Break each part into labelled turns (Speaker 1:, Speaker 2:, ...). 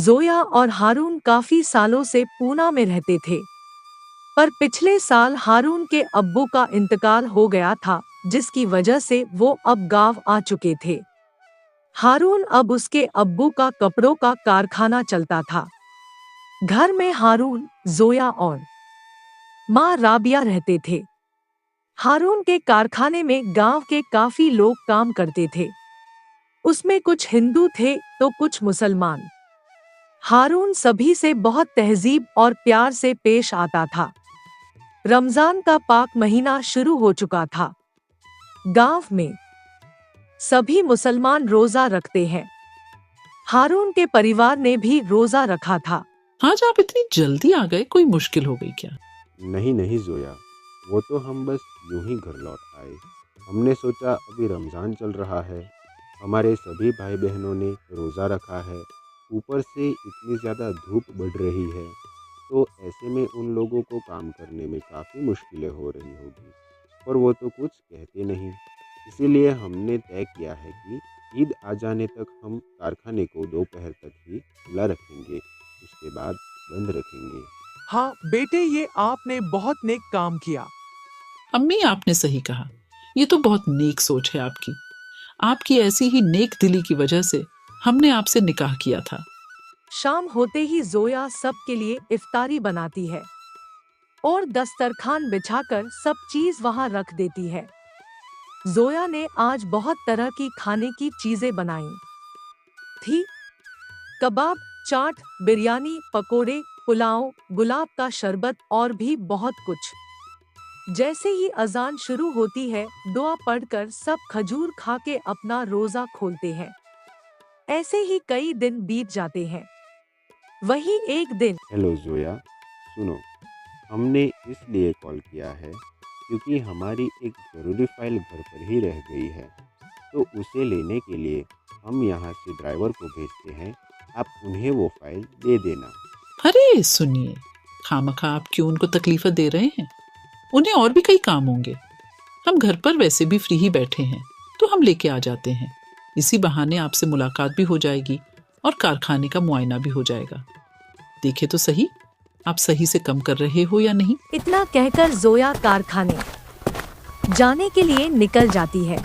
Speaker 1: जोया और हारून काफी सालों से पूना में रहते थे, पर पिछले साल हारून के अब्बू का इंतकाल हो गया था, जिसकी वजह से वो अब गांव आ चुके थे। हारून अब उसके अब्बू का कपड़ों का कारखाना चलता था। घर में हारून, जोया और माँ राबिया रहते थे। हारून के कारखाने में गांव के काफी लोग काम करते थे। उसमें कुछ हिंदू थे तो कुछ मुसलमान। हारून सभी से बहुत तहजीब और प्यार से पेश आता था। रमजान का पाक महीना शुरू हो चुका था। गांव में सभी मुसलमान रोजा रखते हैं। हारून के परिवार ने भी रोजा रखा था।
Speaker 2: आज आप इतनी जल्दी आ गए, कोई मुश्किल हो गई क्या?
Speaker 3: नहीं नहीं जोया, वो तो हम बस यूं ही घर लौट आए। हमने सोचा अभी रमज़ान चल रहा है, हमारे सभी भाई बहनों ने रोज़ा रखा है, ऊपर से इतनी ज़्यादा धूप बढ़ रही है, तो ऐसे में उन लोगों को काम करने में काफ़ी मुश्किलें हो रही होगी, पर वो तो कुछ कहते नहीं। इसीलिए हमने तय किया है कि ईद आ जाने तक हम कारखाने को दोपहर तक ही खुला रखेंगे, उसके बाद बंद रखेंगे।
Speaker 4: हाँ बेटे, ये आपने बहुत नेक काम किया।
Speaker 2: अम्मी, आपने सही कहा। ये तो बहुत नेक सोच है आपकी। आपकी ऐसी ही नेक दिली की वजह से हमने आपसे निकाह किया था।
Speaker 1: शाम होते ही जोया सबके लिए इफ्तारी बनाती है और दस्तरखान बिछाकर सब चीज वहां रख देती है। जोया ने आज बहुत तरह की खाने की चीजें बनाई थी। कबाब, चाट, बिरयानी, पकोड़े, पुलाव, गुलाब का शरबत और भी बहुत कुछ। जैसे ही अजान शुरू होती है, दुआ पढ़कर सब खजूर खा के अपना रोजा खोलते हैं। ऐसे ही कई दिन बीत जाते हैं। वही एक दिन
Speaker 3: हेलो जोया, सुनो, हमने इसलिए कॉल किया है क्योंकि हमारी एक ज़रूरी फ़ाइल घर पर ही रह गई है, तो उसे लेने के लिए हम यहाँ से ड्राइवर को भेजते हैं, आप उन्हें वो फ़ाइल दे देना।
Speaker 2: अरे सुनिए, खामखा आप क्यों उनको तकलीफ दे रहे हैं? उन्हें और भी कई काम होंगे। हम घर पर वैसे भी फ्री ही बैठे हैं, तो हम लेके आ जाते हैं। इसी बहाने आपसे मुलाकात भी हो जाएगी और कारखाने का मुआयना भी हो जाएगा। देखे तो सही, आप सही से कम कर रहे हो या नहीं।
Speaker 1: इतना कहकर जोया कारखाने जाने के लिए निकल जाती है।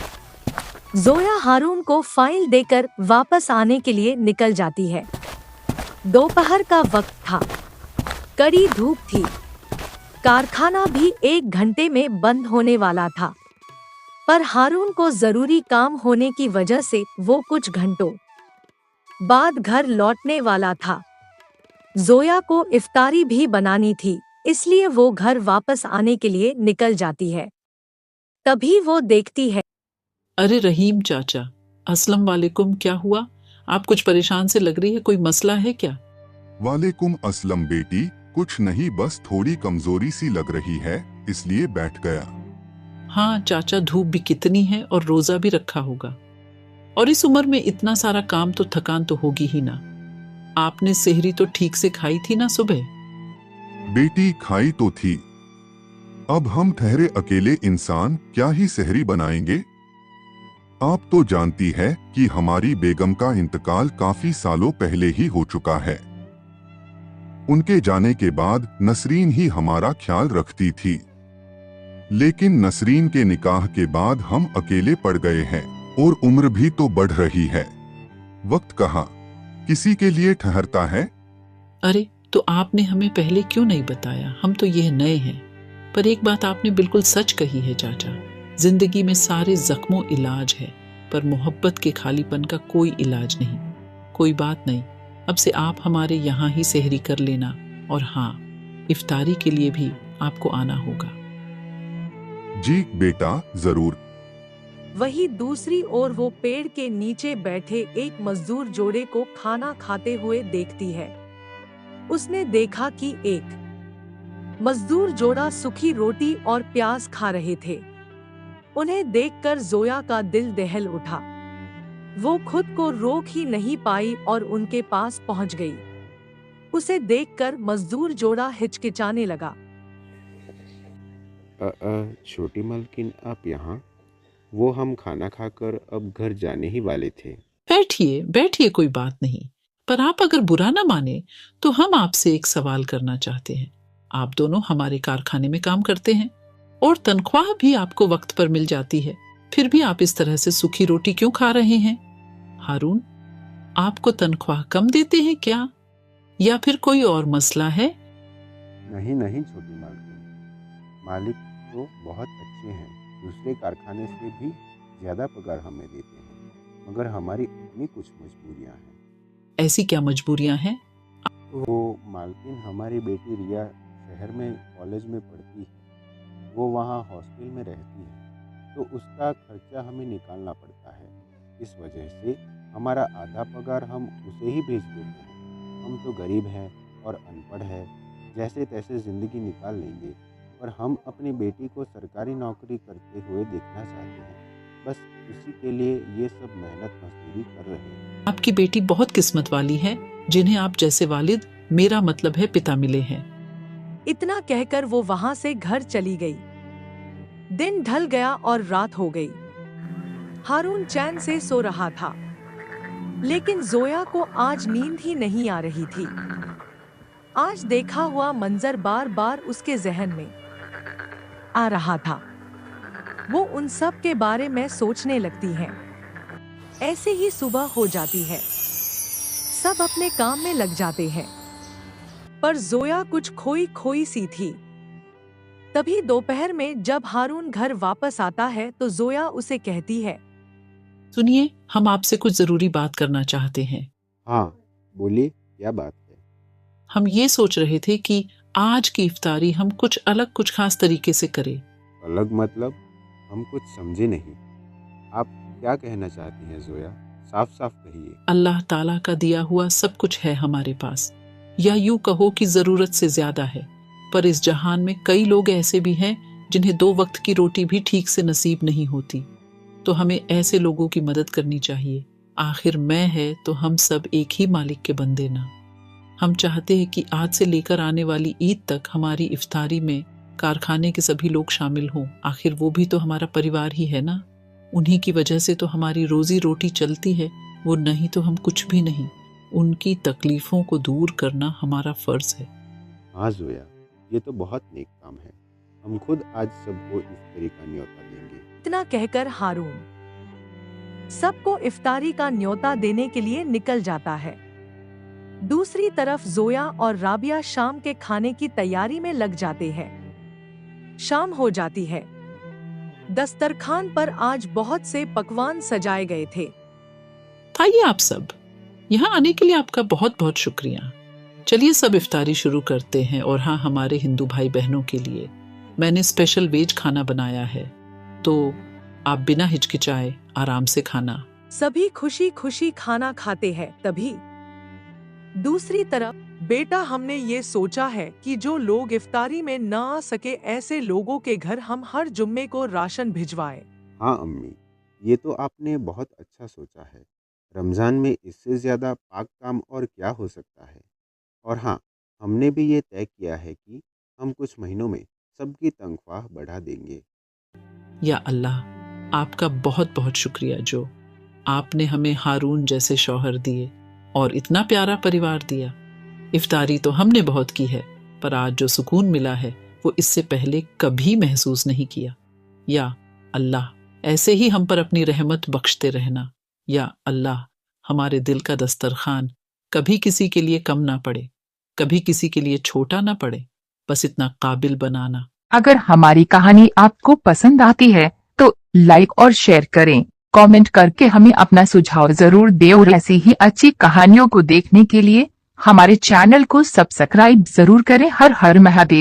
Speaker 1: जोया हारून को फाइल देकर वापस आने के लिए निकल जाती है। दोपहर का वक्त था, कड़ी धूप थी। कारखाना भी 1 घंटे में बंद होने वाला था, पर हारून को जरूरी काम होने की वजह से वो कुछ घंटों बाद घर लौटने वाला था। जोया को इफ्तारी भी बनानी थी, इसलिए वो घर वापस आने के लिए निकल जाती है। तभी वो देखती है।
Speaker 2: अरे रहीम चाचा, अस्सलाम वालेकुम। क्या हुआ? आप कुछ परेशान से लग रही है, कोई मसला है क्या?
Speaker 5: वालेकुम अस्सलाम बेटी, कुछ नहीं, बस थोड़ी कमजोरी सी लग रही है, इसलिए बैठ गया।
Speaker 2: हाँ चाचा, धूप भी कितनी है और रोजा भी रखा होगा, और इस उम्र में इतना सारा काम, तो थकान तो होगी ही ना। आपने सेहरी तो ठीक से खाई थी ना सुबह?
Speaker 5: बेटी खाई तो थी, अब हम ठहरे अकेले इंसान क्या ही सहरी बनाएंगे। आप तो जानती है कि हमारी बेगम का इंतकाल काफी सालों पहले ही हो चुका है। उनके जाने के बाद नसरीन ही हमारा ख्याल रखती थी, लेकिन नसरीन के निकाह के बाद हम अकेले पड़ गए हैं और उम्र भी तो बढ़ रही है। वक्त कहाँ किसी के लिए ठहरता है।
Speaker 2: अरे तो आपने हमें पहले क्यों नहीं बताया? हम तो यह नए हैं। पर एक बात आपने बिल्कुल सच कही है चाचा, जिंदगी में सारे जख्मों इलाज है, पर मोहब्बत के खालीपन का कोई इलाज नहीं। कोई बात नहीं, अब से आप हमारे यहाँ ही सेहरी कर लेना, और हाँ, इफ्तारी के लिए भी आपको आना होगा।
Speaker 5: जी बेटा, जरूर।
Speaker 1: वही दूसरी ओर वो पेड़ के नीचे बैठे एक मजदूर जोड़े को खाना खाते हुए देखती है। उसने देखा कि एक मजदूर जोड़ा सूखी रोटी और प्याज खा रहे थे। उन्हें देखकर जोया का दिल दहल उठा। वो खुद को रोक ही नहीं पाई और उनके पास पहुंच गई। उसे देखकर मजदूर जोड़ा हिचकिचाने लगा।
Speaker 3: छोटी मालकिन, आप यहाँ? वो हम खाना खाकर अब घर जाने ही वाले थे।
Speaker 2: बैठिए बैठिए, कोई बात नहीं। पर आप अगर बुरा ना माने तो हम आपसे एक सवाल करना चाहते हैं। आप दोनों हमारे कारखाने में काम करते हैं और तनख्वाह भी आपको वक्त पर मिल जाती है, फिर भी आप इस तरह से सूखी रोटी क्यों खा रहे हैं? हारून, आपको तनख्वाह कम देते हैं क्या, या फिर कोई और मसला है?
Speaker 3: नहीं नहीं छोटी मालकिन, मालिक तो बहुत अच्छे हैं, दूसरे कारखाने से भी ज़्यादा पगार हमें देते हैं, मगर हमारी अपनी कुछ मजबूरियां हैं।
Speaker 2: ऐसी क्या मजबूरियां हैं?
Speaker 3: तो मालकिन, हमारी बेटी रिया शहर में कॉलेज में पढ़ती है, वो वहाँ हॉस्टल में रहती है, तो उसका खर्चा हमें निकालना पड़ता है। इस वजह से हमारा आधा पगार हम उसे ही भेज देते हैं। हम तो गरीब हैं और अनपढ़ हैं, जैसे तैसे ज़िंदगी निकाल लेंगे, पर हम अपनी बेटी को सरकारी नौकरी करते हुए देखना चाहते हैं। बस उसी के लिए ये सब मेहनत मजदूरी कर रहे हैं।
Speaker 2: आपकी बेटी बहुत किस्मत वाली है, जिन्हें आप जैसे वालिद, मेरा मतलब है पिता, मिले हैं।
Speaker 1: इतना कहकर वो वहां से घर चली गई। दिन ढल गया और रात हो गई। हारून चैन से सो रहा था, लेकिन जोया को आज नींद ही नहीं आ रही थी। आज देखा हुआ मंजर बार बार उसके जहन में आ रहा था। वो उन सब के बारे में सोचने लगती है। ऐसे ही सुबह हो जाती है, सब अपने काम में लग जाते हैं, पर जोया कुछ खोई खोई सी थी। तभी दोपहर में जब हारून घर वापस आता है तो जोया उसे कहती है,
Speaker 2: सुनिए, हम आपसे कुछ जरूरी बात करना चाहते हैं।
Speaker 3: हाँ बोलिए, क्या बात है?
Speaker 2: हम ये सोच रहे थे कि आज की इफ्तारी हम कुछ अलग, कुछ खास तरीके से करें।
Speaker 3: अलग मतलब? हम कुछ समझे नहीं। आप क्या कहना चाहती हैं जोया? साफ साफ कहिए।
Speaker 2: अल्लाह ताला का दिया हुआ सब कुछ है हमारे पास, या यूं कहो कि जरूरत से ज्यादा है, पर इस जहान में कई लोग ऐसे भी हैं जिन्हें 2 वक्त की रोटी भी ठीक से नसीब नहीं होती। तो हमें ऐसे लोगों की मदद करनी चाहिए। आखिर मैं है तो हम सब एक ही मालिक के बंदे ना। हम चाहते हैं कि आज से लेकर आने वाली ईद तक हमारी इफ्तारी में कारखाने के सभी लोग शामिल हों। आखिर वो भी तो हमारा परिवार ही है ना। उन्हीं की वजह से तो हमारी रोजी रोटी चलती है, वो नहीं तो हम कुछ भी नहीं। उनकी तकलीफों को दूर करना हमारा फर्ज है।
Speaker 3: हाँ जोया, ये तो बहुत नेक काम है। हम खुद आज सबको इफ्तारी का न्योता देंगे।
Speaker 1: इतना कहकर हारून सबको इफ्तारी का न्योता देने के लिए निकल जाता है। दूसरी तरफ जोया और राबिया शाम के खाने की तैयारी में लग जाते हैं। शाम हो जाती है। दस्तरखान पर आज बहुत से पकवान सजाए गए थे।
Speaker 2: आइए आप सब, यहाँ आने के लिए आपका बहुत बहुत शुक्रिया। चलिए सब इफ्तारी शुरू करते हैं। और हाँ, हमारे हिंदू भाई बहनों के लिए मैंने स्पेशल वेज खाना बनाया है, तो आप बिना हिचकिचाए आराम से खाना।
Speaker 1: सभी खुशी खुशी खाना खाते हैं। तभी दूसरी तरफ,
Speaker 4: बेटा, हमने ये सोचा है कि जो लोग इफ्तारी में ना आ सके, ऐसे लोगों के घर हम हर जुम्मे को राशन भिजवाएं।
Speaker 3: हाँ अम्मी, ये तो आपने बहुत अच्छा सोचा है। रमज़ान में इससे ज़्यादा पाक काम और क्या हो सकता है। और हाँ, हमने भी ये तय किया है कि हम कुछ महीनों में सबकी तनख्वाह बढ़ा देंगे।
Speaker 2: या अल्लाह, आपका बहुत बहुत शुक्रिया जो आपने हमें हारून जैसे शौहर दिए और इतना प्यारा परिवार दिया। इफ्तारी तो हमने बहुत की है, पर आज जो सुकून मिला है वो इससे पहले कभी महसूस नहीं किया। या अल्लाह, ऐसे ही हम पर अपनी रहमत बख्शते रहना। या अल्लाह, हमारे दिल का दस्तरखान कभी किसी के लिए कम ना पड़े, कभी किसी के लिए छोटा ना पड़े, बस इतना काबिल बनाना।
Speaker 6: अगर हमारी कहानी आपको पसंद आती है तो लाइक और शेयर करें। कमेंट करके हमें अपना सुझाव जरूर दें और ऐसी ही अच्छी कहानियों को देखने के लिए हमारे चैनल को सब्सक्राइब जरूर करें। हर हर महादेव।